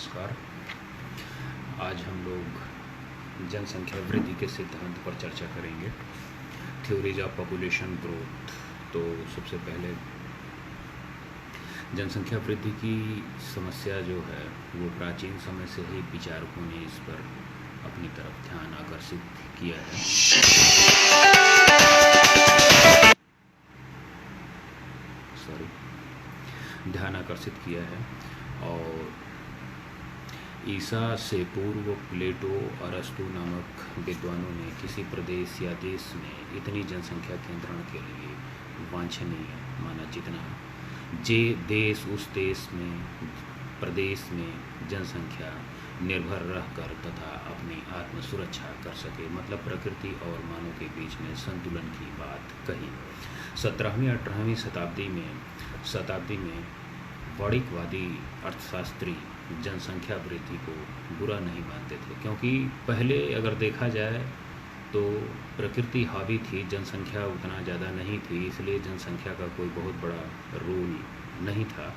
नमस्कार। आज हम लोग जनसंख्या वृद्धि के सिद्धांत पर चर्चा करेंगे, थ्योरीज ऑफ पॉपुलेशन ग्रोथ। तो सबसे पहले जनसंख्या वृद्धि की समस्या जो है वो प्राचीन समय से ही विचारकों ने इस पर अपनी तरफ ध्यान आकर्षित किया है। और ईसा से पूर्व प्लेटो, अरस्तु नामक विद्वानों ने किसी प्रदेश या देश में इतनी जनसंख्या केंद्रण के लिए वांछनीय माना जितना देश उस देश में प्रदेश में जनसंख्या निर्भर रहकर तथा अपनी आत्म सुरक्षा कर सके, मतलब प्रकृति और मानव के बीच में संतुलन की बात कही। 17वीं 18वीं शताब्दी में वणिकवादी अर्थशास्त्री जनसंख्या वृद्धि को बुरा नहीं मानते थे, क्योंकि पहले अगर देखा जाए तो प्रकृति हावी थी, जनसंख्या उतना ज़्यादा नहीं थी, इसलिए जनसंख्या का कोई बहुत बड़ा रोल नहीं था।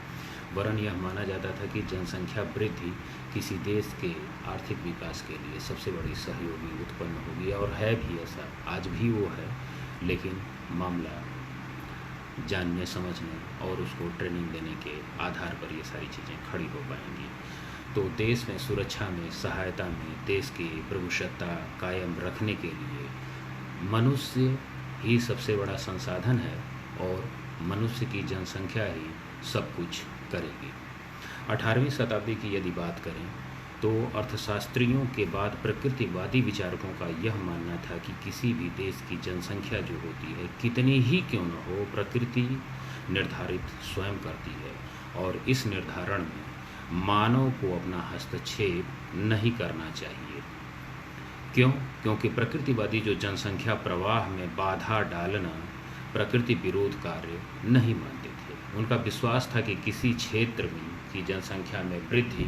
वरन यह माना जाता था कि जनसंख्या वृद्धि किसी देश के आर्थिक विकास के लिए सबसे बड़ी सहयोगी उत्पन्न होगी, और है भी ऐसा, आज भी वो है। लेकिन मामला जानने समझने और उसको ट्रेनिंग देने के आधार पर ये सारी चीज़ें खड़ी हो पाएंगी। तो देश में सुरक्षा में, सहायता में, देश की प्रभुसत्ता कायम रखने के लिए मनुष्य ही सबसे बड़ा संसाधन है, और मनुष्य की जनसंख्या ही सब कुछ करेगी। 18वीं शताब्दी की यदि बात करें तो अर्थशास्त्रियों के बाद प्रकृतिवादी विचारकों का यह मानना था कि किसी भी देश की जनसंख्या जो होती है, कितनी ही क्यों न हो, प्रकृति निर्धारित स्वयं करती है, और इस निर्धारण में मानव को अपना हस्तक्षेप नहीं करना चाहिए। क्यों? क्योंकि प्रकृतिवादी जो जनसंख्या प्रवाह में बाधा डालना प्रकृति विरोध कार्य नहीं मानते थे। उनका विश्वास था कि किसी क्षेत्र में की जनसंख्या में वृद्धि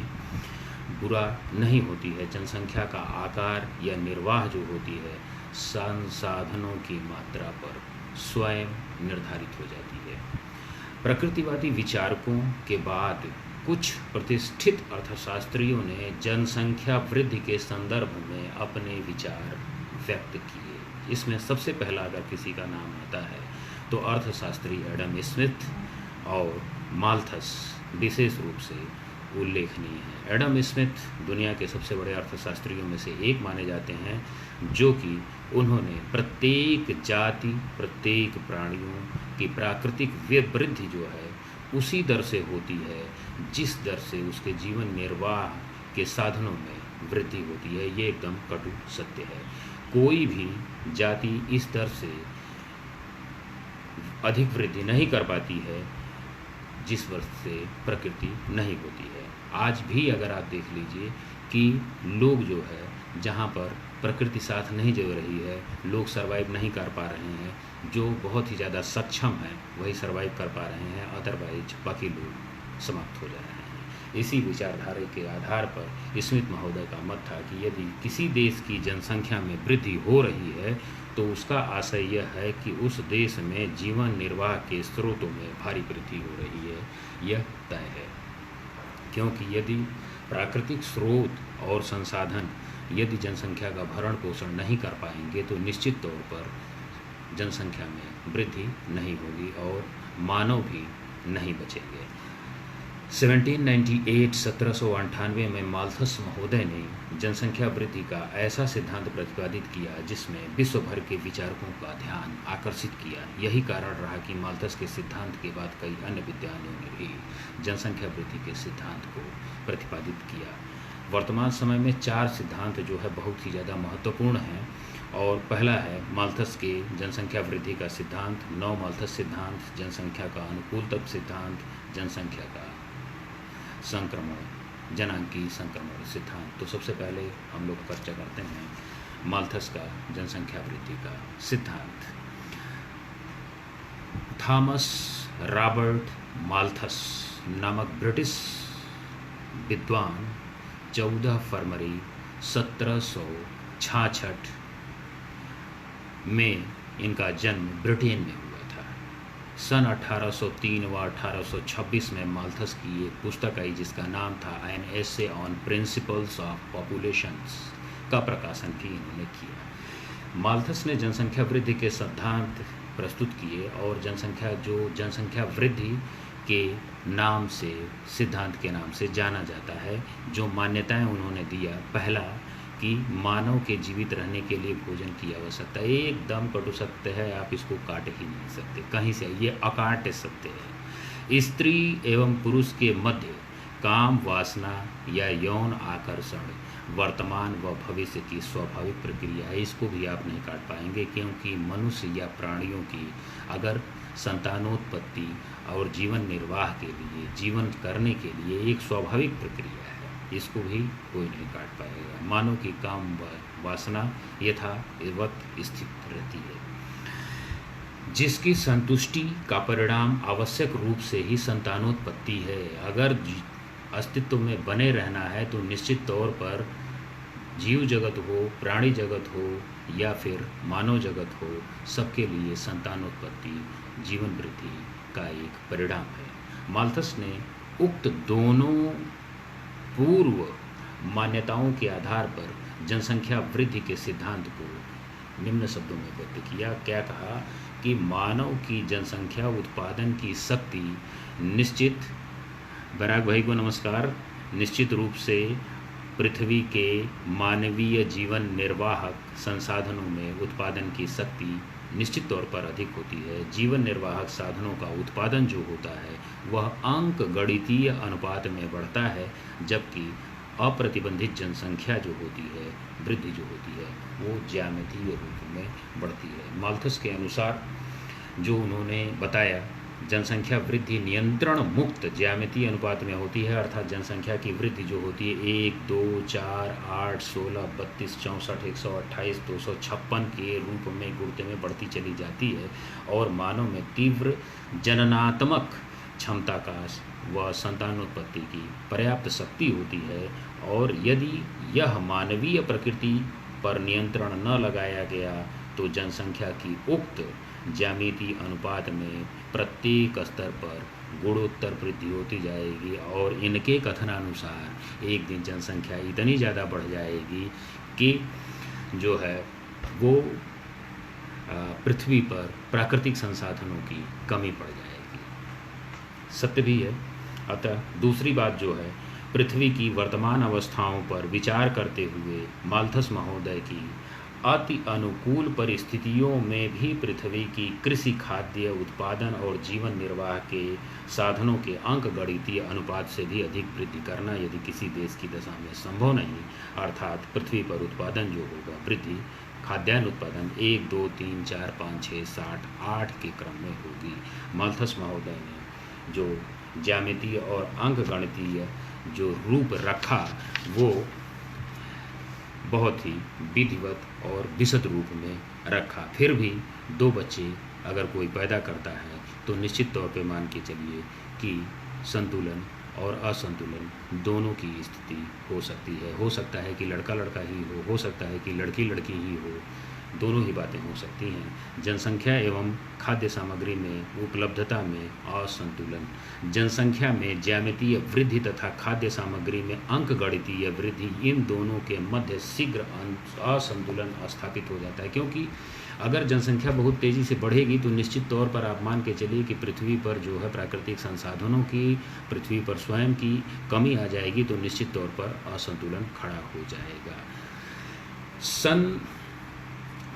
बुरा नहीं होती है। जनसंख्या का आकार या निर्वाह जो होती है संसाधनों की मात्रा पर स्वयं निर्धारित हो जाती है। प्रकृतिवादी विचारकों के बाद कुछ प्रतिष्ठित अर्थशास्त्रियों ने जनसंख्या वृद्धि के संदर्भ में अपने विचार व्यक्त किए। इसमें सबसे पहला अगर किसी का नाम आता है तो अर्थशास्त्री एडम स्मिथ और माल्थस विशेष रूप से उल्लेखनीय है। एडम स्मिथ दुनिया के सबसे बड़े अर्थशास्त्रियों में से एक माने जाते हैं, जो कि उन्होंने प्रत्येक जाति, प्रत्येक प्राणियों की प्राकृतिक वृद्धि जो है उसी दर से होती है जिस दर से उसके जीवन निर्वाह के साधनों में वृद्धि होती है। ये एकदम कटु सत्य है। कोई भी जाति इस दर से अधिक वृद्धि नहीं कर पाती है जिस वर्ष से प्रकृति नहीं होती है। आज भी अगर आप देख लीजिए कि लोग जो है जहाँ पर प्रकृति साथ नहीं दे रही है, लोग सरवाइव नहीं कर पा रहे हैं। जो बहुत ही ज़्यादा सक्षम हैं वही सरवाइव कर पा रहे हैं, अदरवाइज बाकी लोग समाप्त हो जा रहे हैं। इसी विचारधारा के आधार पर स्मिथ महोदय का मत था कि यदि किसी देश की जनसंख्या में वृद्धि हो रही है तो उसका आशय यह है कि उस देश में जीवन निर्वाह के स्रोतों में भारी वृद्धि हो रही है। यह तय है, क्योंकि यदि प्राकृतिक स्रोत और संसाधन यदि जनसंख्या का भरण पोषण नहीं कर पाएंगे तो निश्चित तौर पर जनसंख्या में वृद्धि नहीं होगी और मानव भी नहीं बचेंगे। 1798 में माल्थस महोदय ने जनसंख्या वृद्धि का ऐसा सिद्धांत प्रतिपादित किया जिसमें विश्व भर के विचारकों का ध्यान आकर्षित किया। यही कारण रहा कि माल्थस के सिद्धांत के बाद कई अन्य विद्वानों ने भी जनसंख्या वृद्धि के सिद्धांत को प्रतिपादित किया। वर्तमान समय में 4 सिद्धांत जो है बहुत ही ज़्यादा महत्वपूर्ण हैं, और पहला है माल्थस के जनसंख्या वृद्धि का सिद्धांत, नौ माल्थस सिद्धांत, जनसंख्या का अनुकूलतम सिद्धांत, जनसंख्या का संक्रमण, जनांकीय संक्रमण सिद्धांत। तो सबसे पहले हम लोग चर्चा करते हैं माल्थस का जनसंख्या वृद्धि का सिद्धांत। थॉमस रॉबर्ट माल्थस नामक ब्रिटिश विद्वान 14 फरवरी 1766 में इनका जन्म ब्रिटेन में हुआ था। सन 1803 व 1826 में माल्थस की एक पुस्तक आई जिसका नाम था an essay on principles of populations का प्रकाशन भी इन्होंने किया। माल्थस ने जनसंख्या वृद्धि के सिद्धांत प्रस्तुत किए और जनसंख्या वृद्धि के नाम से, सिद्धांत के नाम से जाना जाता है। जो मान्यताएं उन्होंने दिया, पहला कि मानव के जीवित रहने के लिए भोजन की आवश्यकता, एकदम कटु सत्य है, आप इसको काट ही नहीं सकते कहीं से, ये अकाट्य सत्य है। स्त्री एवं पुरुष के मध्य काम वासना या यौन आकर्षण वर्तमान व भविष्य की स्वाभाविक प्रक्रिया है, इसको भी आप नहीं काट पाएंगे, क्योंकि मनुष्य या प्राणियों की अगर संतानोत्पत्ति और जीवन निर्वाह के लिए, जीवन करने के लिए एक स्वाभाविक प्रक्रिया है, इसको भी कोई नहीं काट पाएगा। मानव की काम वासना यथावत स्थित रहती है, जिसकी संतुष्टि का परिणाम आवश्यक रूप से ही संतानोत्पत्ति है। अगर अस्तित्व में बने रहना है तो निश्चित तौर पर जीव जगत हो, प्राणी जगत हो या फिर मानव जगत हो, सबके लिए संतानोत्पत्ति जीवन वृद्धि का एक परिणाम है। माल्थस ने उक्त दोनों पूर्व मान्यताओं के आधार पर जनसंख्या वृद्धि के सिद्धांत को निम्न शब्दों में व्यक्त किया। क्या कहा कि मानव की जनसंख्या उत्पादन की शक्ति निश्चित, बैराग भाई को नमस्कार, निश्चित रूप से पृथ्वी के मानवीय जीवन निर्वाहक संसाधनों में उत्पादन की शक्ति निश्चित तौर पर अधिक होती है। जीवन निर्वाहक साधनों का उत्पादन जो होता है वह अंक गणितीय अनुपात में बढ़ता है, जबकि अप्रतिबंधित जनसंख्या जो होती है, वृद्धि जो होती है, वो ज्यामितीय रूप में बढ़ती है। माल्थस के अनुसार जो उन्होंने बताया, जनसंख्या वृद्धि नियंत्रण मुक्त ज्यामितीय अनुपात में होती है, अर्थात जनसंख्या की वृद्धि जो होती है 1, 2, 4, 8, 16, 32, 64, 128, 256 के रूप में गुणते में बढ़ती चली जाती है, और मानव में तीव्र जननात्मक क्षमता का व संतानोत्पत्ति की पर्याप्त शक्ति होती है। और यदि यह मानवीय प्रकृति पर नियंत्रण न लगाया गया तो जनसंख्या की उक्त ज्यामितीय अनुपात में प्रत्येक स्तर पर गुणोत्तर वृद्धि होती जाएगी, और इनके कथनानुसार एक दिन जनसंख्या इतनी ज़्यादा बढ़ जाएगी कि जो है वो पृथ्वी पर प्राकृतिक संसाधनों की कमी पड़ जाएगी। सत्य भी है। अतः दूसरी बात जो है, पृथ्वी की वर्तमान अवस्थाओं पर विचार करते हुए माल्थस महोदय की अति अनुकूल परिस्थितियों में भी पृथ्वी की कृषि, खाद्य उत्पादन और जीवन निर्वाह के साधनों के अंक गणितीय अनुपात से भी अधिक वृद्धि करना यदि किसी देश की दशा में संभव नहीं, अर्थात पृथ्वी पर उत्पादन जो होगा, वृद्धि खाद्यान्न उत्पादन 1, 2, 3, 4, 5, 6, 7, 8 के क्रम में होगी। माल्थस महोदय ने जो ज्यामितीय और अंक गणितीय जो रूप रखा वो बहुत ही विधिवत और विशद रूप में रखा। फिर भी 2 बच्चे अगर कोई पैदा करता है तो निश्चित तौर पे मान के चलिए कि संतुलन और असंतुलन दोनों की स्थिति हो सकती है। हो सकता है कि लड़का लड़का ही हो सकता है कि लड़की लड़की ही हो, दोनों ही बातें हो सकती हैं। जनसंख्या एवं खाद्य सामग्री में उपलब्धता में असंतुलन, जनसंख्या में ज्यामितीय वृद्धि तथा खाद्य सामग्री में अंक गणितीय वृद्धि, इन दोनों के मध्य शीघ्र असंतुलन स्थापित हो जाता है। क्योंकि अगर जनसंख्या बहुत तेज़ी से बढ़ेगी तो निश्चित तौर पर आप मान के चलिए कि पृथ्वी पर जो है प्राकृतिक संसाधनों की, पृथ्वी पर स्वयं की कमी आ जाएगी, तो निश्चित तौर पर असंतुलन खड़ा हो जाएगा।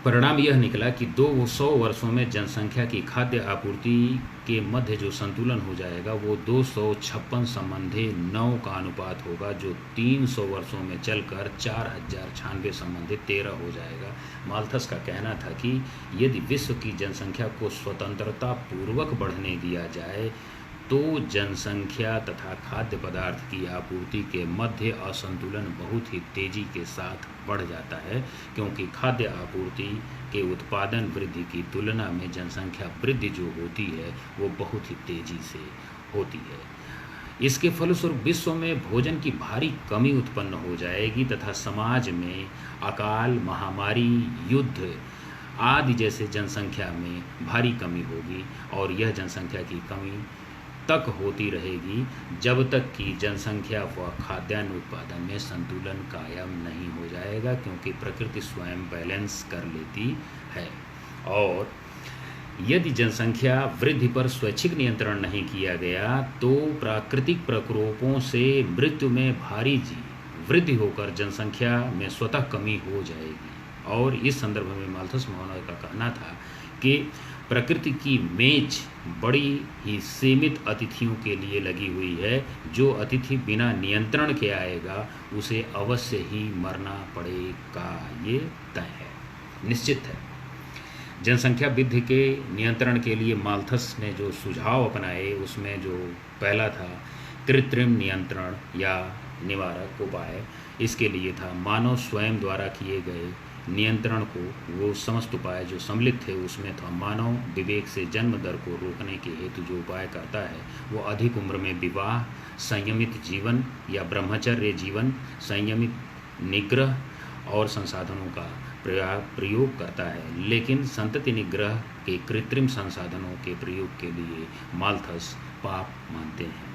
परिणाम यह निकला कि 200 वर्षों में जनसंख्या की खाद्य आपूर्ति के मध्य जो संतुलन हो जाएगा वो 256 संबंधी 9 का अनुपात होगा, जो 300 वर्षों में चलकर 4096 संबंधी 13 हो जाएगा। माल्थस का कहना था कि यदि विश्व की जनसंख्या को स्वतंत्रता पूर्वक बढ़ने दिया जाए तो जनसंख्या तथा खाद्य पदार्थ की आपूर्ति के मध्य असंतुलन बहुत ही तेज़ी के साथ बढ़ जाता है, क्योंकि खाद्य आपूर्ति के उत्पादन वृद्धि की तुलना में जनसंख्या वृद्धि जो होती है वो बहुत ही तेज़ी से होती है। इसके फलस्वरूप विश्व में भोजन की भारी कमी उत्पन्न हो जाएगी तथा समाज में अकाल, महामारी, युद्ध, आदि जैसे जनसंख्या में भारी कमी होगी, और यह जनसंख्या की कमी तक होती रहेगी जब तक कि जनसंख्या व खाद्यान्न उत्पादन में संतुलन कायम नहीं हो जाएगा, क्योंकि प्रकृति स्वयं बैलेंस कर लेती है। और यदि जनसंख्या वृद्धि पर स्वैच्छिक नियंत्रण नहीं किया गया तो प्राकृतिक प्रकोपों से मृत्यु में भारी वृद्धि होकर जनसंख्या में स्वतः कमी हो जाएगी। और इस संदर्भ में माल्थस महोदय का कहना था कि प्रकृति की मेज बड़ी ही सीमित अतिथियों के लिए लगी हुई है। जो अतिथि बिना नियंत्रण के आएगा उसे अवश्य ही मरना पड़ेगा, ये तय है, निश्चित है। जनसंख्या वृद्धि के नियंत्रण के लिए माल्थस ने जो सुझाव अपनाए उसमें जो पहला था कृत्रिम नियंत्रण या निवारक उपाय। इसके लिए था मानव स्वयं द्वारा किए गए नियंत्रण को, वो समस्त उपाय जो सम्मिलित थे उसमें था मानव विवेक से जन्म दर को रोकने के हेतु जो उपाय करता है वो अधिक उम्र में विवाह, संयमित जीवन या ब्रह्मचर्य जीवन, संयमित निग्रह और संसाधनों का प्रयोग करता है। लेकिन संतति निग्रह के कृत्रिम संसाधनों के प्रयोग के लिए माल्थस पाप मानते हैं।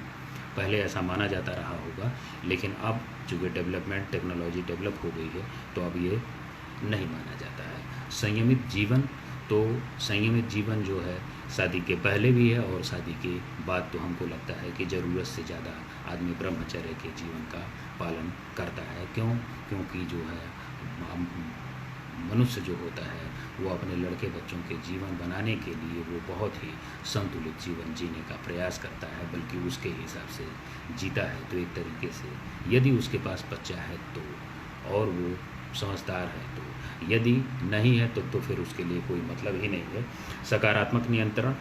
पहले ऐसा माना जाता रहा होगा, लेकिन अब चूँकि डेवलपमेंट टेक्नोलॉजी डेवलप हो गई है तो अब ये नहीं माना जाता है। संयमित जीवन, तो संयमित जीवन जो है शादी के पहले भी है और शादी के बाद तो हमको लगता है कि ज़रूरत से ज़्यादा आदमी ब्रह्मचर्य के जीवन का पालन करता है। क्योंकि जो है मनुष्य जो होता है वो अपने लड़के बच्चों के जीवन बनाने के लिए वो बहुत ही संतुलित जीवन जीने का प्रयास करता है, बल्कि उसके हिसाब से जीता है। तो एक तरीके से यदि उसके पास बच्चा है तो, और वो समझदार है तो, यदि नहीं है तो फिर उसके लिए कोई मतलब ही नहीं है। सकारात्मक नियंत्रण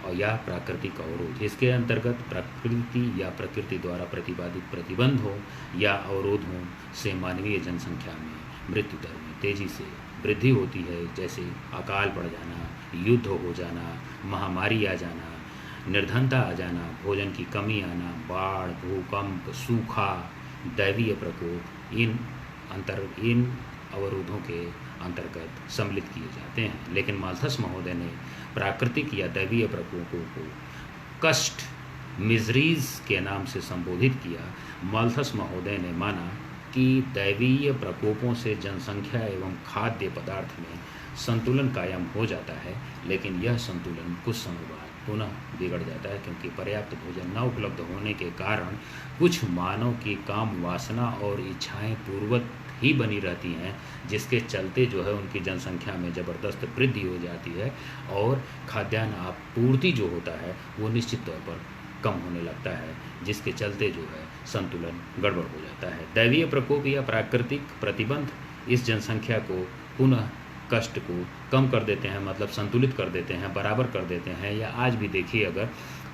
और या प्राकृतिक अवरोध, इसके अंतर्गत प्रकृति या प्रकृति द्वारा प्रतिपादित प्रतिबंध हो या अवरोध हो से मानवीय जनसंख्या में मृत्यु दर में तेजी से वृद्धि होती है, जैसे अकाल पड़ जाना, युद्ध हो जाना, महामारी आ जाना, निर्धनता आ जाना, भोजन की कमी आना, बाढ़, भूकंप, सूखा, दैवीय प्रकोप, इन अवरोधों के अंतर्गत सम्मिलित किए जाते हैं। लेकिन माल्थस महोदय ने प्राकृतिक या दैवीय प्रकोपों को कष्ट, मिजरीज के नाम से संबोधित किया। माल्थस महोदय ने माना कि दैवीय प्रकोपों से जनसंख्या एवं खाद्य पदार्थ में संतुलन कायम हो जाता है, लेकिन यह संतुलन कुछ समय बाद पुनः बिगड़ जाता है, क्योंकि पर्याप्त भोजन न उपलब्ध होने के कारण कुछ मानव की काम वासना और इच्छाएं पूर्वत ही बनी रहती हैं, जिसके चलते जो है उनकी जनसंख्या में ज़बरदस्त वृद्धि हो जाती है और खाद्यान्न आपूर्ति जो होता है वो निश्चित तौर पर कम होने लगता है, जिसके चलते जो है संतुलन गड़बड़ हो जाता है। दैवीय प्रकोप या प्राकृतिक प्रतिबंध इस जनसंख्या को पुनः कष्ट को कम कर देते हैं, मतलब संतुलित कर देते हैं, बराबर कर देते हैं। या आज भी देखिए अगर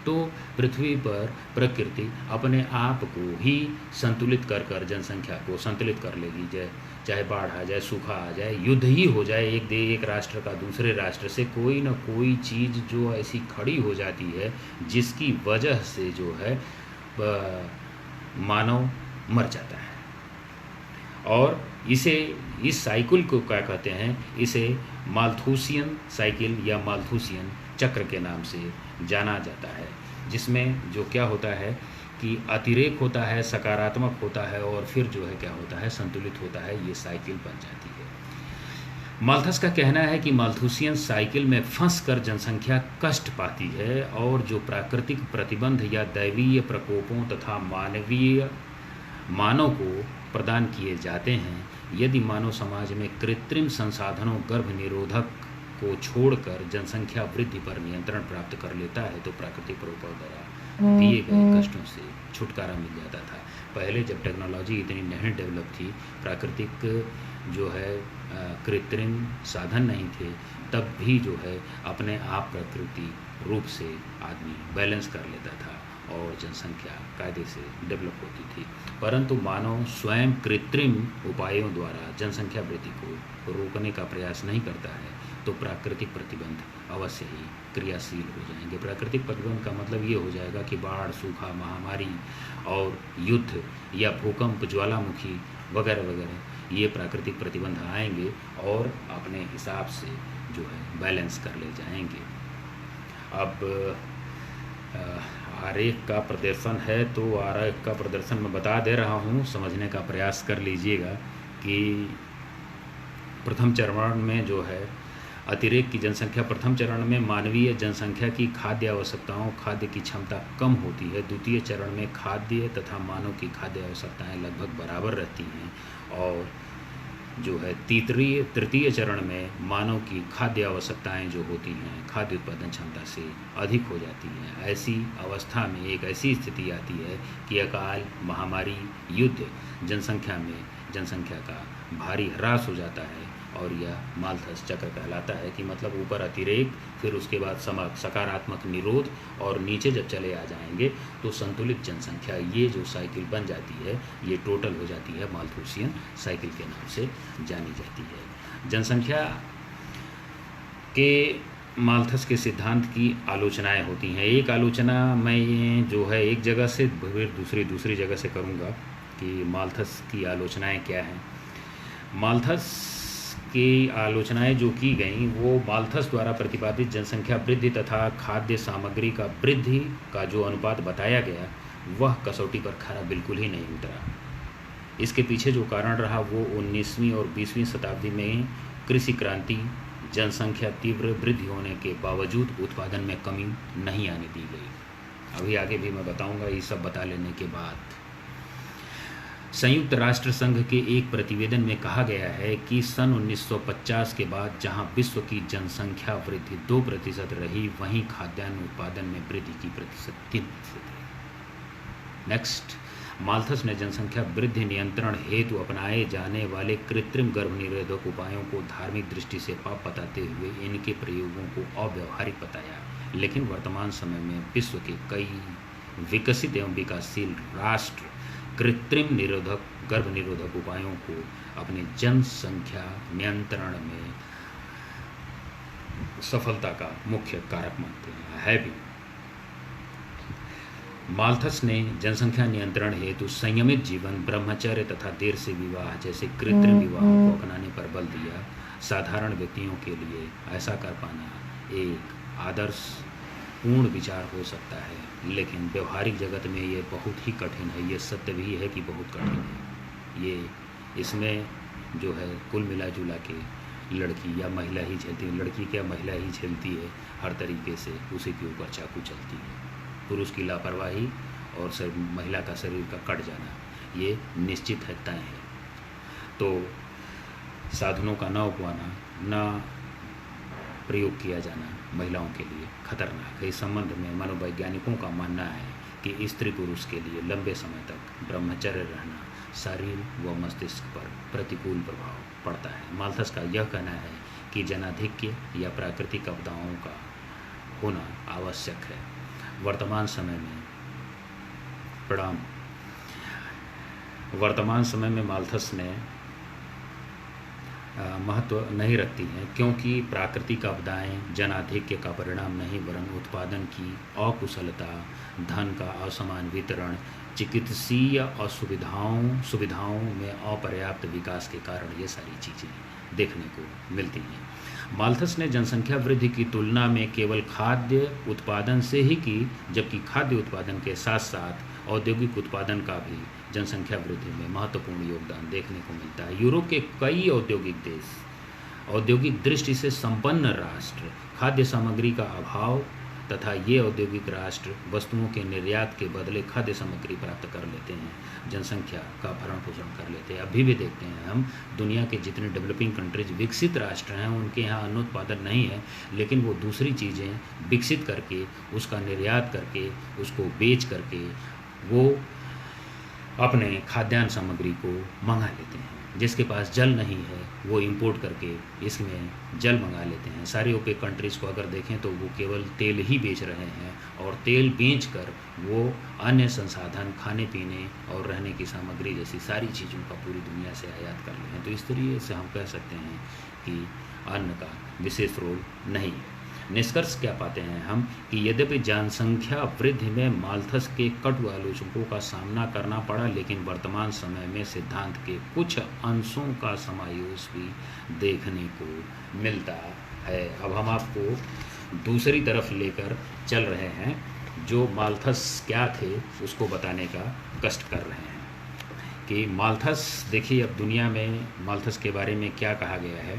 तो पृथ्वी पर प्रकृति अपने आप को ही संतुलित कर जनसंख्या को संतुलित कर लेगी। चाहे बाढ़ आ जाए, सूखा आ जाए, युद्ध ही हो जाए, एक राष्ट्र का दूसरे राष्ट्र से कोई ना कोई चीज़ जो ऐसी खड़ी हो जाती है जिसकी वजह से जो है मानव मर जाता है। और इस साइकिल को क्या कहते हैं, इसे माल्थूसियन साइकिल या माल्थूसियन चक्र के नाम से जाना जाता है, जिसमें जो क्या होता है कि अतिरेक होता है, सकारात्मक होता है और फिर जो है क्या होता है, संतुलित होता है, ये साइकिल बन जाती है। माल्थस का कहना है कि माल्थूसियन साइकिल में फंसकर जनसंख्या कष्ट पाती है और जो प्राकृतिक प्रतिबंध या दैवीय प्रकोपों तथा मानव को प्रदान किए जाते हैं, यदि मानव समाज में कृत्रिम संसाधनों गर्भ निरोधक को छोड़कर जनसंख्या वृद्धि पर नियंत्रण प्राप्त कर लेता है तो प्राकृतिक प्रकोपों द्वारा दिए गए कष्टों से छुटकारा मिल जाता था। पहले जब टेक्नोलॉजी इतनी नहीं डेवलप थी, प्राकृतिक जो है कृत्रिम साधन नहीं थे, तब भी जो है अपने आप प्रकृति रूप से आदमी बैलेंस कर लेता था और जनसंख्या कायदे से डेवलप होती थी। परंतु मानव स्वयं कृत्रिम उपायों द्वारा जनसंख्या वृद्धि को रोकने का प्रयास नहीं करता है तो प्राकृतिक प्रतिबंध अवश्य ही क्रियाशील हो जाएंगे। प्राकृतिक प्रतिबंध का मतलब ये हो जाएगा कि बाढ़, सूखा, महामारी और युद्ध या भूकंप, ज्वालामुखी वगैरह वगैरह ये प्राकृतिक प्रतिबंध आएंगे और अपने हिसाब से जो है बैलेंस कर ले जाएंगे। अब आरेख का प्रदर्शन है, तो आरेख का प्रदर्शन मैं बता दे रहा हूँ, समझने का प्रयास कर लीजिएगा कि प्रथम चरण में जो है अतिरेक की जनसंख्या, प्रथम चरण में मानवीय जनसंख्या की खाद्य आवश्यकताओं, खाद्य की क्षमता कम होती है। द्वितीय चरण में खाद्य तथा मानव की खाद्य आवश्यकताएं लगभग बराबर रहती हैं, और जो है तृतीय चरण में मानव की खाद्य आवश्यकताएं जो होती हैं खाद्य उत्पादन क्षमता से अधिक हो जाती हैं। ऐसी अवस्था में एक ऐसी स्थिति आती है कि अकाल, महामारी, युद्ध, जनसंख्या का भारी ह्रास हो जाता है, और यह माल्थस चक्र कहलाता है कि मतलब ऊपर अतिरेक, फिर उसके बाद सकारात्मक निरोध, और नीचे जब चले आ जाएंगे तो संतुलित जनसंख्या। ये जो साइकिल बन जाती है ये टोटल हो जाती है माल्थुसियन साइकिल के नाम से जानी जाती है। जनसंख्या के माल्थस के सिद्धांत की आलोचनाएं होती हैं। एक आलोचना मैं जो है एक जगह से फिर दूसरी जगह से करूँगा कि माल्थस की आलोचनाएं क्या हैं। माल्थस की आलोचनाएं जो की गई वो माल्थस द्वारा प्रतिपादित जनसंख्या वृद्धि तथा खाद्य सामग्री का वृद्धि का जो अनुपात बताया गया वह कसौटी पर खरा बिल्कुल ही नहीं उतरा। इसके पीछे जो कारण रहा वो 19वीं और 20वीं शताब्दी में कृषि क्रांति, जनसंख्या तीव्र वृद्धि होने के बावजूद उत्पादन में कमी नहीं आने दी गई। अभी आगे भी मैं बताऊंगा। ये सब बता लेने के बाद संयुक्त राष्ट्र संघ के एक प्रतिवेदन में कहा गया है कि सन 1950 के बाद जहां विश्व की जनसंख्या वृद्धि 2% रही, वहीं खाद्यान्न उत्पादन में वृद्धि की प्रतिशत 3% रही। नेक्स्ट, माल्थस ने जनसंख्या वृद्धि नियंत्रण हेतु अपनाए जाने वाले कृत्रिम गर्भनिरोधक उपायों को धार्मिक दृष्टि से पाप बताते हुए इनके प्रयोगों को अव्यावहारिक बताया। लेकिन वर्तमान समय में विश्व के कई विकसित एवं विकासशील राष्ट्र कृत्रिम गर्भनिरोधक उपायों को अपने जनसंख्या नियंत्रण में सफलता का मुख्य कारक मानते हैं भी। माल्थस ने जनसंख्या नियंत्रण हेतु संयमित जीवन, ब्रह्मचर्य तथा देर से विवाह जैसे कृत्रिम विवाहों को अपनाने पर बल दिया। साधारण व्यक्तियों के लिए ऐसा कर पाना एक आदर्श पूर्ण विचार हो सकता है, लेकिन व्यवहारिक जगत में ये बहुत ही कठिन है। ये सत्य भी है कि बहुत कठिन है। ये इसमें जो है कुल मिला जुला के लड़की या महिला ही झेलती है, लड़की क्या महिला ही झेलती है। हर तरीके से उसी के ऊपर चाकू चलती है। पुरुष की लापरवाही और महिला का शरीर का कट जाना ये निश्चित है, तय है। तो साधनों का न उपवाना, न प्रयोग किया जाना महिलाओं के लिए खतरनाक है। इस संबंध में मनोवैज्ञानिकों का मानना है कि स्त्री पुरुष के लिए लंबे समय तक ब्रह्मचर्य रहना शरीर व मस्तिष्क पर प्रतिकूल प्रभाव पड़ता है। माल्थस का यह कहना है कि जनाधिक्य या प्राकृतिक आपदाओं का होना आवश्यक है। वर्तमान समय में माल्थस ने महत्व नहीं रखती हैं, क्योंकि प्राकृतिक आपदाएं जनाधिक्य का परिणाम नहीं वरन उत्पादन की अकुशलता, धन का असमान वितरण, चिकित्सीय सुविधाओं में अपर्याप्त विकास के कारण ये सारी चीज़ें देखने को मिलती हैं। माल्थस ने जनसंख्या वृद्धि की तुलना में केवल खाद्य उत्पादन से ही की, जबकि खाद्य उत्पादन के साथ साथ औद्योगिक उत्पादन का भी जनसंख्या वृद्धि में महत्वपूर्ण योगदान देखने को मिलता है। यूरोप के कई औद्योगिक देश, औद्योगिक दृष्टि से संपन्न राष्ट्र, खाद्य सामग्री का अभाव तथा ये औद्योगिक राष्ट्र वस्तुओं के निर्यात के बदले खाद्य सामग्री प्राप्त कर लेते हैं, जनसंख्या का भरण पोषण कर लेते हैं। अभी भी देखते हैं हम, दुनिया के जितने डेवलपिंग कंट्रीज, विकसित राष्ट्र हैं, उनके यहाँ अन्न उत्पादन नहीं है, लेकिन वो दूसरी चीज़ें विकसित करके, उसका निर्यात करके, उसको बेच करके वो अपने खाद्यान्न सामग्री को मंगा लेते हैं। जिसके पास जल नहीं है वो इंपोर्ट करके इसमें जल मंगा लेते हैं। सारी ओपेक कंट्रीज़ को अगर देखें तो वो केवल तेल ही बेच रहे हैं, और तेल बेचकर वो अन्य संसाधन, खाने पीने और रहने की सामग्री जैसी सारी चीज़ों का पूरी दुनिया से आयात कर रहे हैं। तो इस तरीके से हम कह सकते हैं कि अन्न का विशेष रोल नहीं है। निष्कर्ष क्या पाते हैं हम कि यद्यपि जनसंख्या वृद्धि में माल्थस के कटु आलोचकों का सामना करना पड़ा, लेकिन वर्तमान समय में सिद्धांत के कुछ अंशों का समावेश भी देखने को मिलता है। अब हम आपको दूसरी तरफ लेकर चल रहे हैं, जो माल्थस क्या थे उसको बताने का कष्ट कर रहे हैं कि माल्थस, देखिए अब दुनिया में माल्थस के बारे में क्या कहा गया है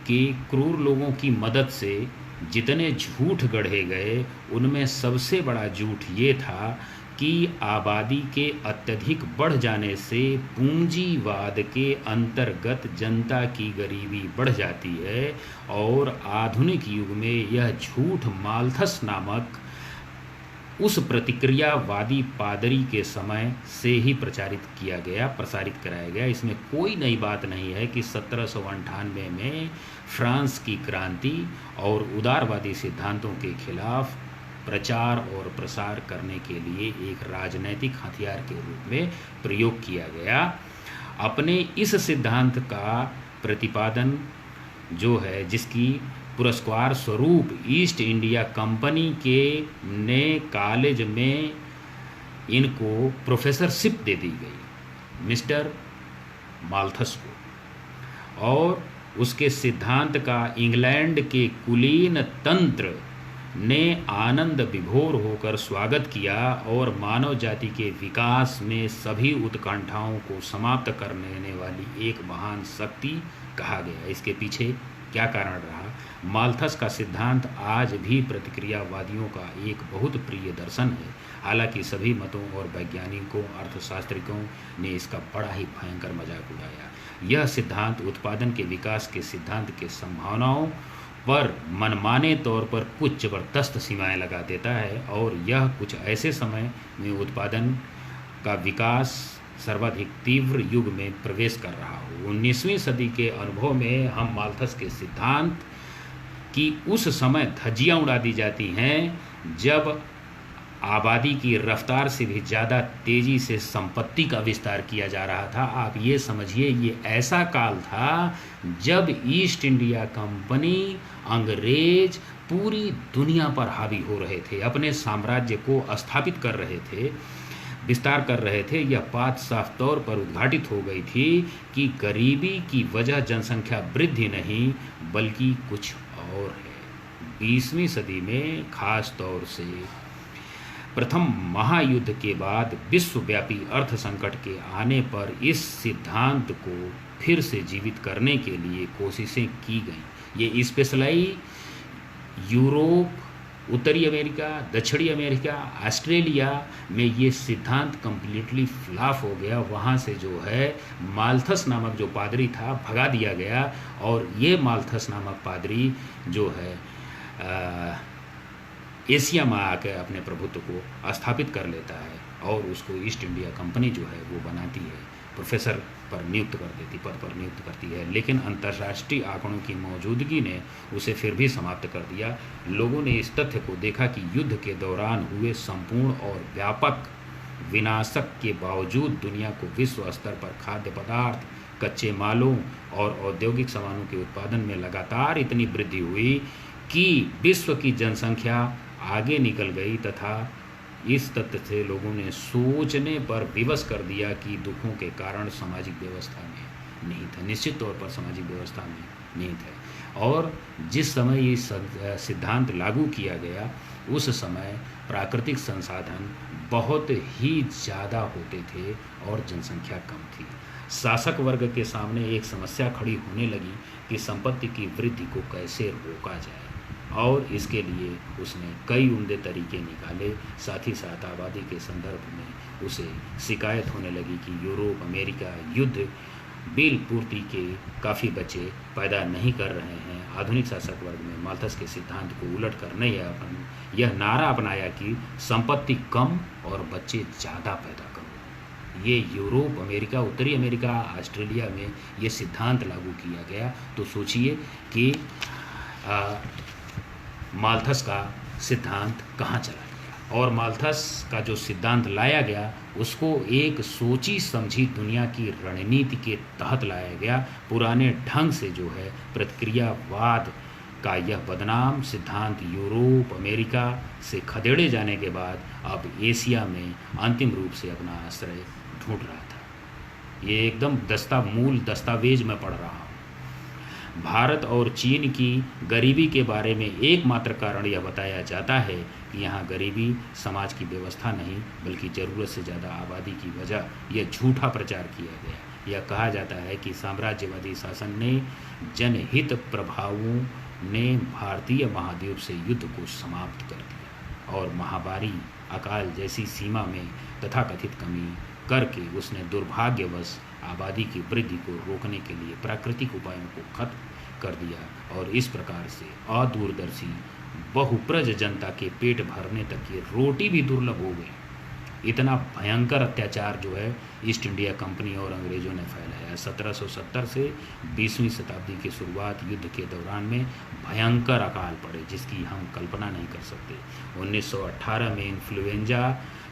कि क्रूर लोगों की मदद से जितने झूठ गढ़े गए उनमें सबसे बड़ा झूठ ये था कि आबादी के अत्यधिक बढ़ जाने से पूंजीवाद के अंतर्गत जनता की गरीबी बढ़ जाती है, और आधुनिक युग में यह झूठ माल्थस नामक उस प्रतिक्रियावादी पादरी के समय से ही प्रसारित कराया गया। इसमें कोई नई बात नहीं है कि 1798 में फ्रांस की क्रांति और उदारवादी सिद्धांतों के खिलाफ प्रचार और प्रसार करने के लिए एक राजनैतिक हथियार के रूप में प्रयोग किया गया। अपने इस सिद्धांत का प्रतिपादन जो है, जिसकी पुरस्कार स्वरूप ईस्ट इंडिया कंपनी के ने कॉलेज में इनको प्रोफेसरशिप दे दी गई, मिस्टर माल्थस को, और उसके सिद्धांत का इंग्लैंड के कुलीन तंत्र ने आनंद विभोर होकर स्वागत किया और मानव जाति के विकास में सभी उत्कंठाओं को समाप्त करने वाली एक महान शक्ति कहा गया। इसके पीछे क्या कारण रहा? माल्थस का सिद्धांत आज भी प्रतिक्रियावादियों का एक बहुत प्रिय दर्शन है। हालांकि सभी मतों और वैज्ञानिकों, अर्थशास्त्रियों ने इसका बड़ा ही भयंकर मजाक उड़ाया। यह सिद्धांत उत्पादन के विकास के सिद्धांत के संभावनाओं पर मनमाने तौर पर कुछ जबरदस्त सीमाएं लगा देता है, और यह कुछ ऐसे समय में उत्पादन का विकास सर्वाधिक तीव्र युग में प्रवेश कर रहा हो। 19वीं सदी के अनुभव में हम माल्थस के सिद्धांत की उस समय धज्जियां उड़ा दी जाती हैं जब आबादी की रफ्तार से भी ज़्यादा तेज़ी से संपत्ति का विस्तार किया जा रहा था। आप ये समझिए, ये ऐसा काल था जब ईस्ट इंडिया कंपनी, अंग्रेज पूरी दुनिया पर हावी हो रहे थे, अपने साम्राज्य को स्थापित कर रहे थे, विस्तार कर रहे थे। यह बात साफ तौर पर उद्घाटित हो गई थी कि गरीबी की वजह जनसंख्या वृद्धि नहीं बल्कि कुछ और है। 20वीं सदी में खास तौर से प्रथम महायुद्ध के बाद विश्वव्यापी अर्थ संकट के आने पर इस सिद्धांत को फिर से जीवित करने के लिए कोशिशें की गईं। ये स्पेशली यूरोप, उत्तरी अमेरिका, दक्षिणी अमेरिका, ऑस्ट्रेलिया में ये सिद्धांत कम्प्लीटली फ्लॉप हो गया। वहाँ से जो है माल्थस नामक जो पादरी था भगा दिया गया, और ये माल्थस नामक पादरी जो है एशिया में आकर अपने प्रभुत्व को स्थापित कर लेता है, और उसको ईस्ट इंडिया कंपनी जो है वो बनाती है, प्रोफेसर पर नियुक्त कर देती, पद पर नियुक्त करती है। लेकिन अंतर्राष्ट्रीय आंकड़ों की मौजूदगी ने उसे फिर भी समाप्त कर दिया। लोगों ने इस तथ्य को देखा कि युद्ध के दौरान हुए संपूर्ण और व्यापक विनाशक के बावजूद दुनिया को विश्व स्तर पर खाद्य पदार्थ, कच्चे मालों और औद्योगिक सामानों के उत्पादन में लगातार इतनी वृद्धि हुई कि विश्व की जनसंख्या आगे निकल गई, तथा इस तथ्य से लोगों ने सोचने पर विवश कर दिया कि दुखों के कारण सामाजिक व्यवस्था में निहित है, निश्चित तौर पर सामाजिक व्यवस्था में निहित है। और जिस समय ये सिद्धांत लागू किया गया उस समय प्राकृतिक संसाधन बहुत ही ज़्यादा होते थे और जनसंख्या कम थी। शासक वर्ग के सामने एक समस्या खड़ी होने लगी कि संपत्ति की वृद्धि को कैसे रोका जाए, और इसके लिए उसने कई उम्दे तरीके निकाले। साथ ही साथ आबादी के संदर्भ में उसे शिकायत होने लगी कि यूरोप, अमेरिका युद्ध बिल पूर्ति के काफ़ी बच्चे पैदा नहीं कर रहे हैं। आधुनिक शासक वर्ग में माल्थस के सिद्धांत को उलट कर यह नारा अपनाया कि संपत्ति कम और बच्चे ज़्यादा पैदा करो। ये यूरोप, अमेरिका, उत्तरी अमेरिका, ऑस्ट्रेलिया में ये सिद्धांत लागू किया गया। तो सोचिए कि माल्थस का सिद्धांत कहाँ चला गया, और माल्थस का जो सिद्धांत लाया गया उसको एक सोची समझी दुनिया की रणनीति के तहत लाया गया। पुराने ढंग से जो है प्रतिक्रियावाद का यह बदनाम सिद्धांत यूरोप अमेरिका से खदेड़े जाने के बाद अब एशिया में अंतिम रूप से अपना आश्रय ढूंढ रहा था। ये एकदम मूल दस्तावेज में पढ़ रहा हूँ। भारत और चीन की गरीबी के बारे में एकमात्र कारण यह बताया जाता है कि यहाँ गरीबी समाज की व्यवस्था नहीं बल्कि ज़रूरत से ज़्यादा आबादी की वजह यह झूठा प्रचार किया गया। यह कहा जाता है कि साम्राज्यवादी शासन ने जनहित प्रभावों ने भारतीय महाद्वीप से युद्ध को समाप्त कर दिया और महामारी अकाल जैसी सीमा में तथाकथित कमी करके उसने दुर्भाग्यवश आबादी की वृद्धि को रोकने के लिए प्राकृतिक उपायों को खत्म कर दिया और इस प्रकार से अदूरदर्शी बहुप्रज जनता के पेट भरने तक की रोटी भी दुर्लभ हो गई। इतना भयंकर अत्याचार जो है ईस्ट इंडिया कंपनी और अंग्रेज़ों ने फैलाया। 1770 से 20वीं शताब्दी की शुरुआत युद्ध के दौरान में भयंकर अकाल पड़े जिसकी हम कल्पना नहीं कर सकते। 1918 में इन्फ्लुएंजा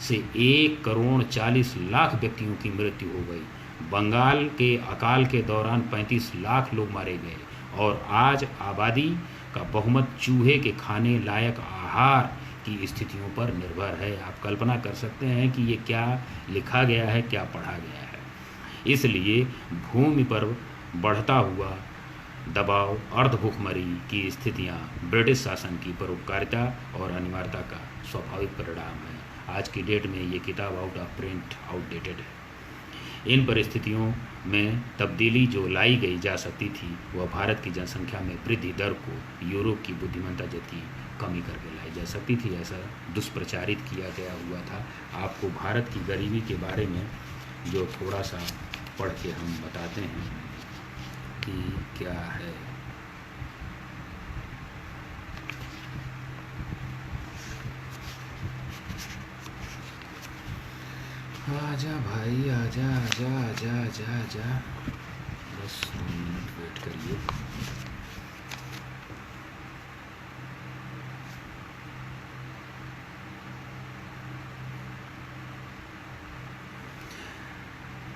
से 1,40,00,000 व्यक्तियों की मृत्यु हो गई। बंगाल के अकाल के दौरान 35 लाख लोग मारे गए और आज आबादी का बहुमत चूहे के खाने लायक आहार की स्थितियों पर निर्भर है। आप कल्पना कर सकते हैं कि ये क्या लिखा गया है, क्या पढ़ा गया है। इसलिए भूमि पर बढ़ता हुआ दबाव, अर्धभुखमरी की स्थितियां ब्रिटिश शासन की परोपकारिता और अनिवार्यता का स्वाभाविक परिणाम है। आज की डेट में ये किताब आउट ऑफ प्रिंट, आउटडेटेड है। इन परिस्थितियों में तब्दीली जो लाई गई जा सकती थी वह भारत की जनसंख्या में वृद्धि दर को यूरोप की बुद्धिमत्ता जैसी कमी करके लाई जा सकती थी, ऐसा दुष्प्रचारित किया गया हुआ था। आपको भारत की गरीबी के बारे में जो थोड़ा सा पढ़ के हम बताते हैं कि क्या है। आजा भाई, आजा आजा आजा आजा आजा, बस 2 मिनट वेट करिए।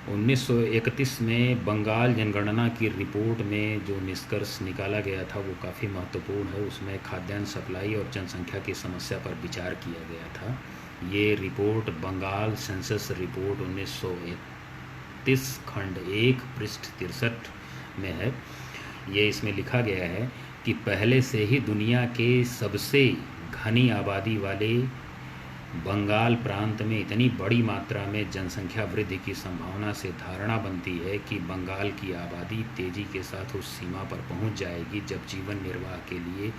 उन्नीस 1931 में बंगाल जनगणना की रिपोर्ट में जो निष्कर्ष निकाला गया था वो काफ़ी महत्वपूर्ण है। उसमें खाद्यान्न सप्लाई और जनसंख्या की समस्या पर विचार किया गया था। ये रिपोर्ट बंगाल सेंसस रिपोर्ट 1931 खंड 1 पृष्ठ 63 में है। ये इसमें लिखा गया है कि पहले से ही दुनिया के सबसे घनी आबादी वाले बंगाल प्रांत में इतनी बड़ी मात्रा में जनसंख्या वृद्धि की संभावना से धारणा बनती है कि बंगाल की आबादी तेज़ी के साथ उस सीमा पर पहुंच जाएगी जब जीवन निर्वाह के लिए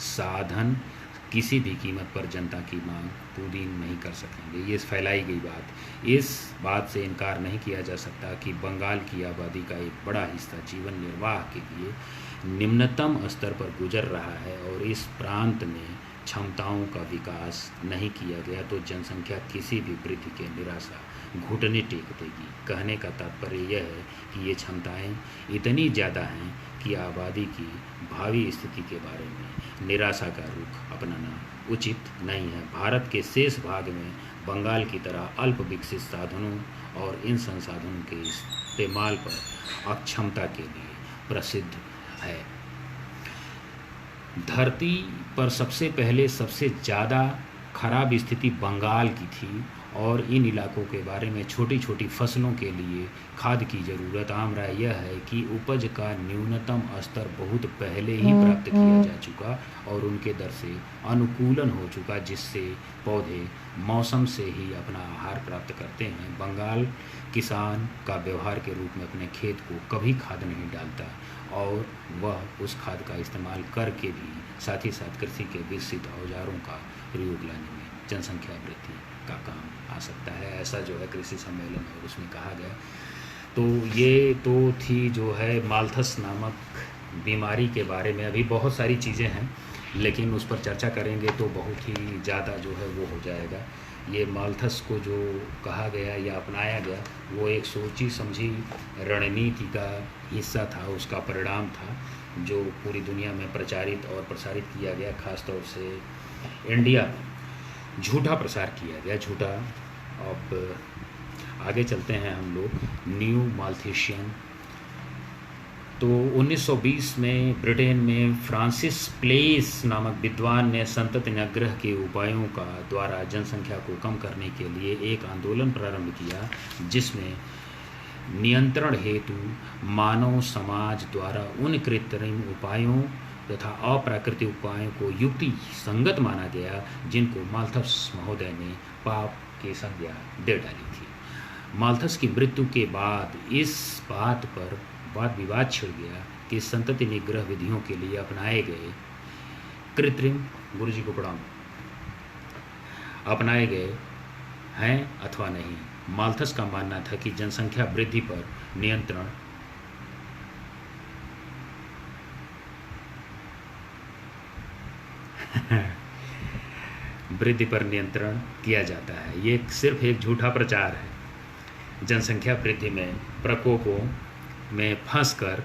साधन किसी भी कीमत पर जनता की मांग पूरी नहीं कर सकेंगे। ये फैलाई गई बात। इस बात से इनकार नहीं किया जा सकता कि बंगाल की आबादी का एक बड़ा हिस्सा जीवन निर्वाह के लिए निम्नतम स्तर पर गुजर रहा है और इस प्रांत में क्षमताओं का विकास नहीं किया गया तो जनसंख्या किसी भी वृद्धि के निराशा घुटने टेक देगी। कहने का तात्पर्य यह है कि ये क्षमताएं इतनी ज़्यादा हैं कि आबादी की भावी स्थिति के बारे में निराशा का रुख अपनाना उचित नहीं है। भारत के शेष भाग में बंगाल की तरह अल्प विकसित साधनों और इन संसाधनों के इस्तेमाल पर अक्षमता के लिए प्रसिद्ध है। धरती पर सबसे पहले सबसे ज़्यादा खराब स्थिति बंगाल की थी और इन इलाकों के बारे में छोटी छोटी फसलों के लिए खाद की ज़रूरत। आम राय यह है कि उपज का न्यूनतम स्तर बहुत पहले ही प्राप्त किया जा चुका और उनके दर से अनुकूलन हो चुका जिससे पौधे मौसम से ही अपना आहार प्राप्त करते हैं। बंगाल किसान का व्यवहार के रूप में अपने खेत को कभी खाद नहीं डालता और वह उस खाद का इस्तेमाल करके भी साथ ही साथ कृषि के विकसित औजारों का प्रयोग लाने में जनसंख्या वृद्धि का काम आ सकता है। ऐसा जो है कृषि सम्मेलन और उसमें कहा गया। तो ये तो थी जो है माल्थस नामक बीमारी के बारे में। अभी बहुत सारी चीज़ें हैं लेकिन उस पर चर्चा करेंगे तो बहुत ही ज़्यादा जो है वो हो जाएगा। ये माल्थस को जो कहा गया या अपनाया गया वो एक सोची समझी रणनीति का हिस्सा था, उसका परिणाम था जो पूरी दुनिया में प्रचारित और प्रसारित किया गया। ख़ास तौर से इंडिया में झूठा प्रसार किया गया, झूठा। अब आगे चलते हैं हम लोग। न्यू माल्थेशियन तो 1920 में ब्रिटेन में फ्रांसिस प्लेस नामक विद्वान ने संतति निग्रह के उपायों का द्वारा जनसंख्या को कम करने के लिए एक आंदोलन प्रारंभ किया, जिसमें नियंत्रण हेतु मानव समाज द्वारा उन कृत्रिम उपायों तथा अप्राकृतिक उपायों को युक्ति संगत माना गया जिनको माल्थस महोदय ने पाप की संज्ञा दे डाली थी। माल्थस की मृत्यु के बाद इस बात पर वाद विवाद छिड़ गया कि संतति निग्रह विधियों के लिए अपनाए गए कृत्रिम गुरुजी को प्रणाम अपनाए गए हैं अथवा नहीं। माल्थस का मानना था कि जनसंख्या वृद्धि पर नियंत्रण किया जाता है। ये सिर्फ एक झूठा प्रचार है। जनसंख्या वृद्धि में प्रकोपों में फंसकर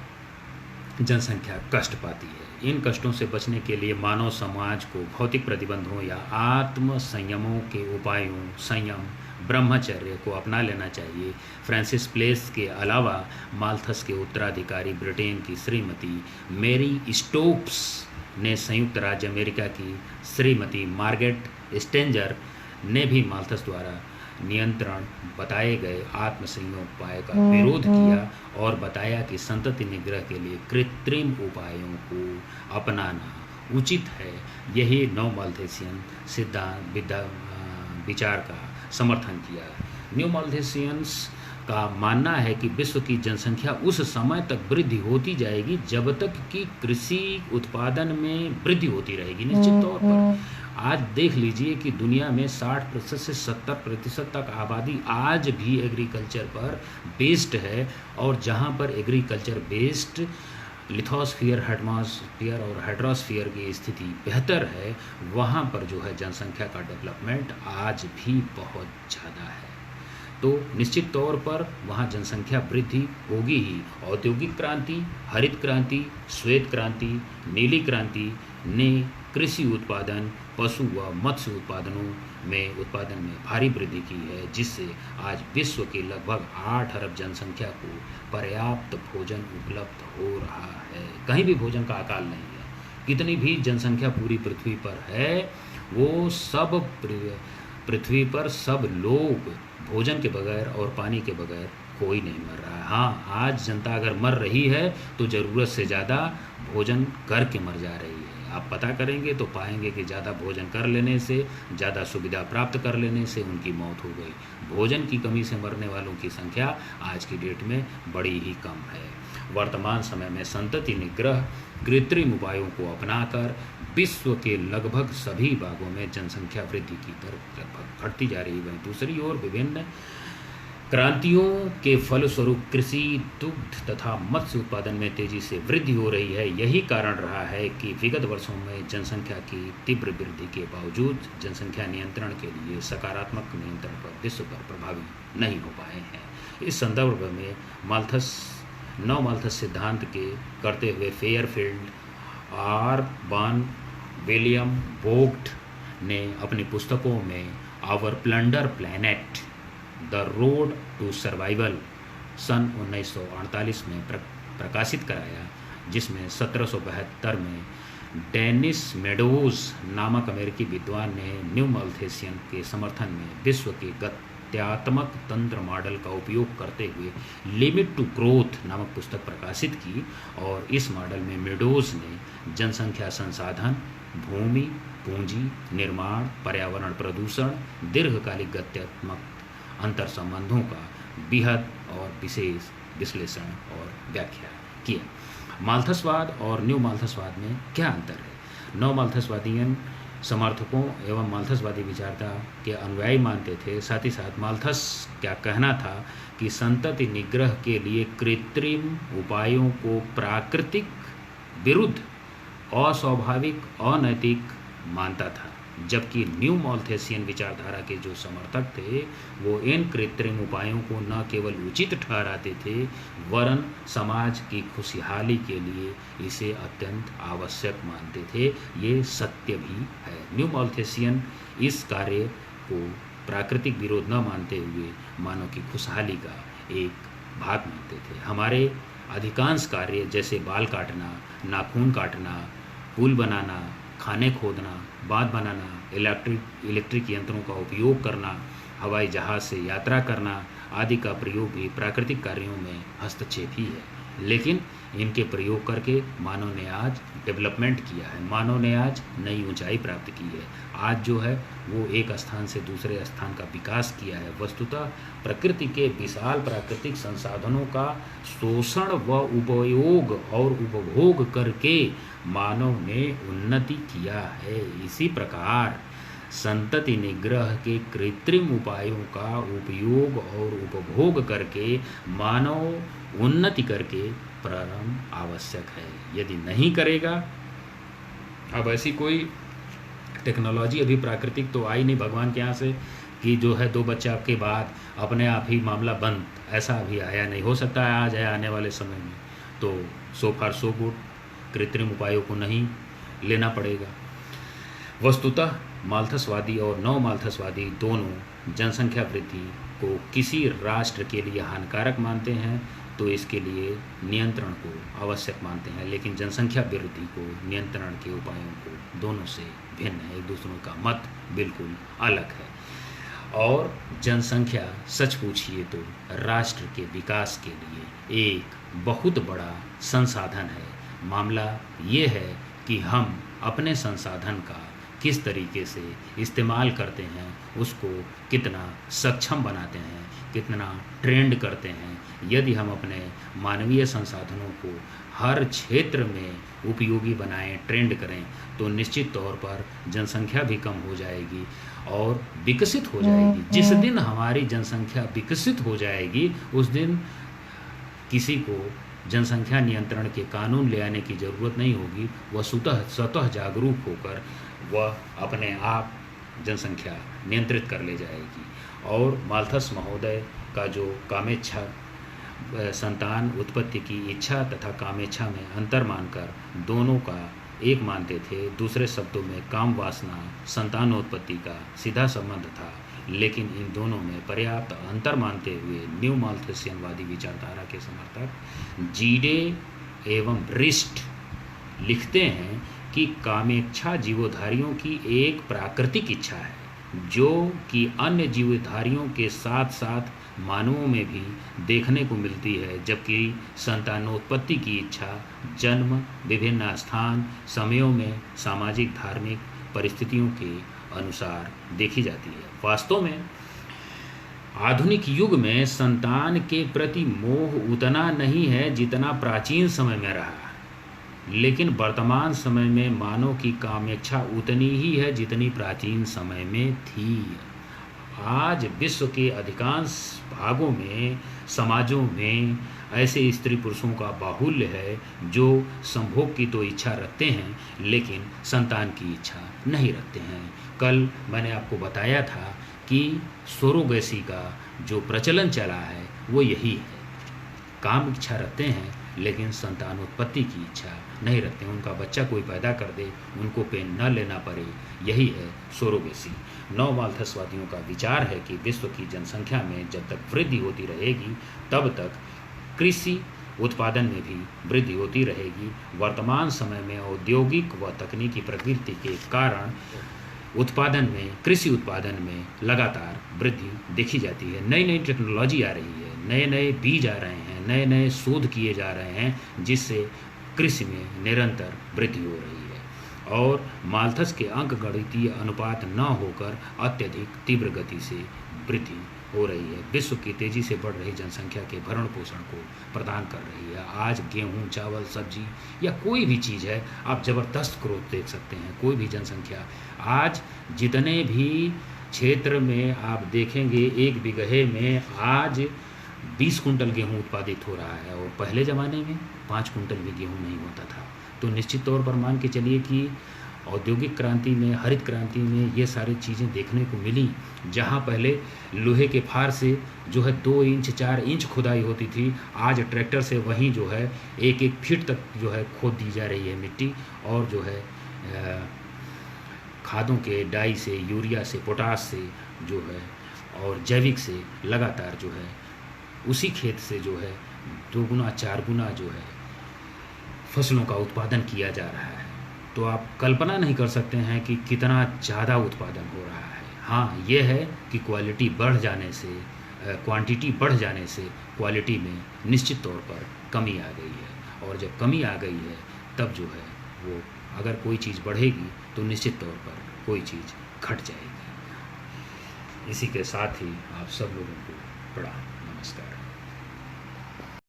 जनसंख्या कष्ट पाती है। इन कष्टों से बचने के लिए मानव समाज को भौतिक प्रतिबंधों या आत्म संयमों के उपायों, संयम, ब्रह्मचर्य को अपना लेना चाहिए। फ्रांसिस प्लेस के अलावा माल्थस के उत्तराधिकारी ब्रिटेन की श्रीमती मेरी स्टोक्स ने संयुक्त राज्य अमेरिका की श्रीमती मार्गरेट स्टेंजर ने भी माल्थस द्वारा नियंत्रण बताए गए आत्मसंयम उपाय का विरोध किया और बताया कि संतति निग्रह के लिए कृत्रिम उपायों को अपनाना उचित है। यही नव माल्थेसियन सिद्धांत विचार का समर्थन किया। न्यू माल्थेसियंस का मानना है कि विश्व की जनसंख्या उस समय तक वृद्धि होती जाएगी जब तक कि कृषि उत्पादन में वृद्धि होती रहेगी। निश्चित तौर पर आज देख लीजिए कि दुनिया में 60% से 70% तक आबादी आज भी एग्रीकल्चर पर बेस्ड है, और जहाँ पर एग्रीकल्चर बेस्ड लिथोस्फीयर, एटमॉस्फेयर और हाइड्रोस्फीयर की स्थिति बेहतर है, वहाँ पर जो है जनसंख्या का डेवलपमेंट आज भी बहुत ज़्यादा है। तो निश्चित तौर पर वहाँ जनसंख्या वृद्धि होगी ही। औद्योगिक क्रांति, हरित क्रांति, श्वेत क्रांति, नीली क्रांति ने कृषि उत्पादन, पशु व मत्स्य उत्पादन में भारी वृद्धि की है, जिससे आज विश्व के लगभग 8 अरब जनसंख्या को पर्याप्त भोजन उपलब्ध हो रहा है। कहीं भी भोजन का अकाल नहीं है। कितनी भी जनसंख्या पूरी पृथ्वी पर है, वो सब पृथ्वी पर सब लोग भोजन के बगैर और पानी के बगैर कोई नहीं मर रहा है। हाँ, आज जनता अगर मर रही है तो ज़रूरत से ज़्यादा भोजन करके मर जा रही है। आप पता करेंगे तो पाएंगे कि ज़्यादा भोजन कर लेने से, ज़्यादा सुविधा प्राप्त कर लेने से उनकी मौत हो गई। भोजन की कमी से मरने वालों की संख्या आज की डेट में बड़ी ही कम है। वर्तमान समय में संतति निग्रह कृत्रिम उपायों को अपनाकर विश्व के लगभग सभी भागों में जनसंख्या वृद्धि की दर लगभग घटती जा रही है। दूसरी ओर विभिन्न क्रांतियों के फलस्वरूप कृषि, दुग्ध तथा मत्स्य उत्पादन में तेजी से वृद्धि हो रही है। यही कारण रहा है कि विगत वर्षों में जनसंख्या की तीव्र वृद्धि के बावजूद जनसंख्या नियंत्रण के लिए सकारात्मक नियंत्रण पर विश्व पर प्रभावी नहीं हो पाए हैं। इस संदर्भ में नव माल्थस सिद्धांत के करते हुए Fairfield Osborn, William Vogt ने अपनी पुस्तकों में Our Plunder Planet, The Road to Survival सन 1948 में प्रकाशित कराया, जिसमें 1772 में डेनिस मेडोज नामक अमेरिकी विद्वान ने न्यू माल्थेसियन के समर्थन में विश्व के गत्यात्मक तंत्र मॉडल का उपयोग करते हुए लिमिट टू ग्रोथ नामक पुस्तक प्रकाशित की। और इस मॉडल में मेडोज ने जनसंख्या संसाधन, भूमि, पूंजी, निर्माण, पर्यावरण प्रदूषण, दीर्घकालिक गत्यात्मक अंतर संबंधों का बेहद और विशेष विश्लेषण और व्याख्या किया। माल्थसवाद और न्यू माल्थसवाद में क्या अंतर है? नव माल्थसवादियन समर्थकों एवं माल्थसवादी विचारता के अनुयायी मानते थे। साथ ही साथ माल्थस क्या कहना था कि संतति निग्रह के लिए कृत्रिम उपायों को प्राकृतिक, विरुद्ध, अस्वाभाविक, अनैतिक मानता था, जबकि न्यू माल्थेसियन विचारधारा के जो समर्थक थे वो इन कृत्रिम उपायों को न केवल उचित ठहराते थे वरन समाज की खुशहाली के लिए इसे अत्यंत आवश्यक मानते थे। ये सत्य भी है। न्यू माल्थेसियन इस कार्य को प्राकृतिक विरोध न मानते हुए मानव की खुशहाली का एक भाग मानते थे। हमारे अधिकांश कार्य जैसे बाल काटना, नाखून काटना, पुल बनाना, खाने खोदना, बांध बनाना, इलेक्ट्रिक यंत्रों का उपयोग करना, हवाई जहाज़ से यात्रा करना आदि का प्रयोग भी प्राकृतिक कार्यों में हस्तक्षेप ही है। लेकिन इनके प्रयोग करके मानव ने आज डेवलपमेंट किया है, मानव ने आज नई ऊंचाई प्राप्त की है। आज जो है वो एक स्थान से दूसरे स्थान का विकास किया है। वस्तुतः प्रकृति के विशाल प्राकृतिक संसाधनों का शोषण व उपयोग और उपभोग करके मानव ने उन्नति किया है। इसी प्रकार संतति निग्रह के कृत्रिम उपायों का उपयोग और उपभोग करके मानव उन्नति करके प्रारंभ आवश्यक है। यदि नहीं करेगा, अब ऐसी कोई टेक्नोलॉजी अभी प्राकृतिक तो आई नहीं भगवान के यहाँ से कि जो है 2 बच्चा के बाद अपने आप ही मामला बंद, ऐसा अभी आया नहीं। हो सकता है आ जाए आने वाले समय में, तो सो फार सो गुड, कृत्रिम उपायों को नहीं लेना पड़ेगा। वस्तुतः माल्थसवादी और नव माल्थसवादी दोनों जनसंख्या वृद्धि को किसी राष्ट्र के लिए हानिकारक मानते हैं तो इसके लिए नियंत्रण को आवश्यक मानते हैं, लेकिन जनसंख्या वृद्धि को नियंत्रण के उपायों को दोनों से भिन्न है। एक दूसरों का मत बिल्कुल अलग है। और जनसंख्या सच पूछिए तो राष्ट्र के विकास के लिए एक बहुत बड़ा संसाधन है। मामला ये है कि हम अपने संसाधन का किस तरीके से इस्तेमाल करते हैं, उसको कितना सक्षम बनाते हैं, कितना ट्रेंड करते हैं। यदि हम अपने मानवीय संसाधनों को हर क्षेत्र में उपयोगी बनाएं, ट्रेंड करें, तो निश्चित तौर पर जनसंख्या भी कम हो जाएगी और विकसित हो जाएगी। जिस दिन हमारी जनसंख्या विकसित हो जाएगी उस दिन किसी को जनसंख्या नियंत्रण के कानून ले आने की ज़रूरत नहीं होगी। वह स्वतः जागरूक होकर वह अपने आप जनसंख्या नियंत्रित कर ले जाएगी। और माल्थस महोदय का जो कामेच्छा, संतान उत्पत्ति की इच्छा तथा कामेच्छा में अंतर मानकर दोनों का एक मानते थे। दूसरे शब्दों में काम वासना संतानोत्पत्ति का सीधा संबंध था, लेकिन इन दोनों में पर्याप्त अंतर मानते हुए न्यू माल्थसियनवादी विचारधारा के समर्थक जीडे एवं रिस्ट लिखते हैं कि कामेच्छा जीवधारियों की एक प्राकृतिक इच्छा है जो कि अन्य जीवधारियों के साथ साथ मानवों में भी देखने को मिलती है, जबकि संतानोत्पत्ति की इच्छा जन्म विभिन्न स्थान समयों में सामाजिक धार्मिक परिस्थितियों के अनुसार देखी जाती है। वास्तव में आधुनिक युग में संतान के प्रति मोह उतना नहीं है जितना प्राचीन समय में रहा, लेकिन वर्तमान समय में मानव की कामेच्छा उतनी ही है जितनी प्राचीन समय में थी। आज विश्व के अधिकांश भागों में, समाजों में ऐसे स्त्री पुरुषों का बाहुल्य है जो संभोग की तो इच्छा रखते हैं लेकिन संतान की इच्छा नहीं रखते हैं। कल मैंने आपको बताया था कि सरोगेसी का जो प्रचलन चला है वो यही है। काम इच्छा रखते हैं लेकिन संतानोत्पत्ति की इच्छा नहीं रखते। उनका बच्चा कोई पैदा कर दे, उनको पेन न लेना पड़े, यही है सरोगेसी। नव माल्थसवादियों का विचार है कि विश्व की जनसंख्या में जब तक वृद्धि होती रहेगी तब तक कृषि उत्पादन में भी वृद्धि होती रहेगी। वर्तमान समय में औद्योगिक व तकनीकी प्रवृत्ति के कारण उत्पादन में, कृषि उत्पादन में लगातार वृद्धि देखी जाती है। नई नई टेक्नोलॉजी आ रही है, नए नए बीज आ रहे हैं, नए नए शोध किए जा रहे हैं, जिससे कृषि में निरंतर वृद्धि हो रही है और माल्थस के अंकगणितीय अनुपात न होकर अत्यधिक तीव्र गति से वृद्धि हो रही है। विश्व की तेजी से बढ़ रही जनसंख्या के भरण पोषण को प्रदान कर रही है। आज गेहूं, चावल, सब्जी या कोई भी चीज़ है, आप ज़बरदस्त ग्रोथ देख सकते हैं। कोई भी जनसंख्या आज जितने भी क्षेत्र में आप देखेंगे, एक बीघे में आज 20 कुंटल गेहूं उत्पादित हो रहा है और पहले ज़माने में 5 कुंटल भी गेहूं नहीं होता था। तो निश्चित तौर पर मान के चलिए कि औद्योगिक क्रांति में, हरित क्रांति में ये सारी चीज़ें देखने को मिली। जहाँ पहले लोहे के फार से जो है 2 इंच 4 इंच खुदाई होती थी, आज ट्रैक्टर से वहीं जो है 1-1 फीट तक जो है खोद दी जा रही है मिट्टी। और जो है खादों के डाई से, यूरिया से, पोटास से जो है और जैविक से लगातार जो है उसी खेत से जो है 2 गुना 4 गुना जो है फसलों का उत्पादन किया जा रहा है, तो आप कल्पना नहीं कर सकते हैं कि कितना ज़्यादा उत्पादन हो रहा है। हाँ, ये है कि क्वालिटी बढ़ जाने से क्वांटिटी बढ़ जाने से क्वालिटी में निश्चित तौर पर कमी आ गई है, और जब कमी आ गई है तब जो है वो अगर कोई चीज़ बढ़ेगी तो निश्चित तौर पर कोई चीज़ घट जाएगी। इसी के साथ ही आप सब लोगों को बड़ा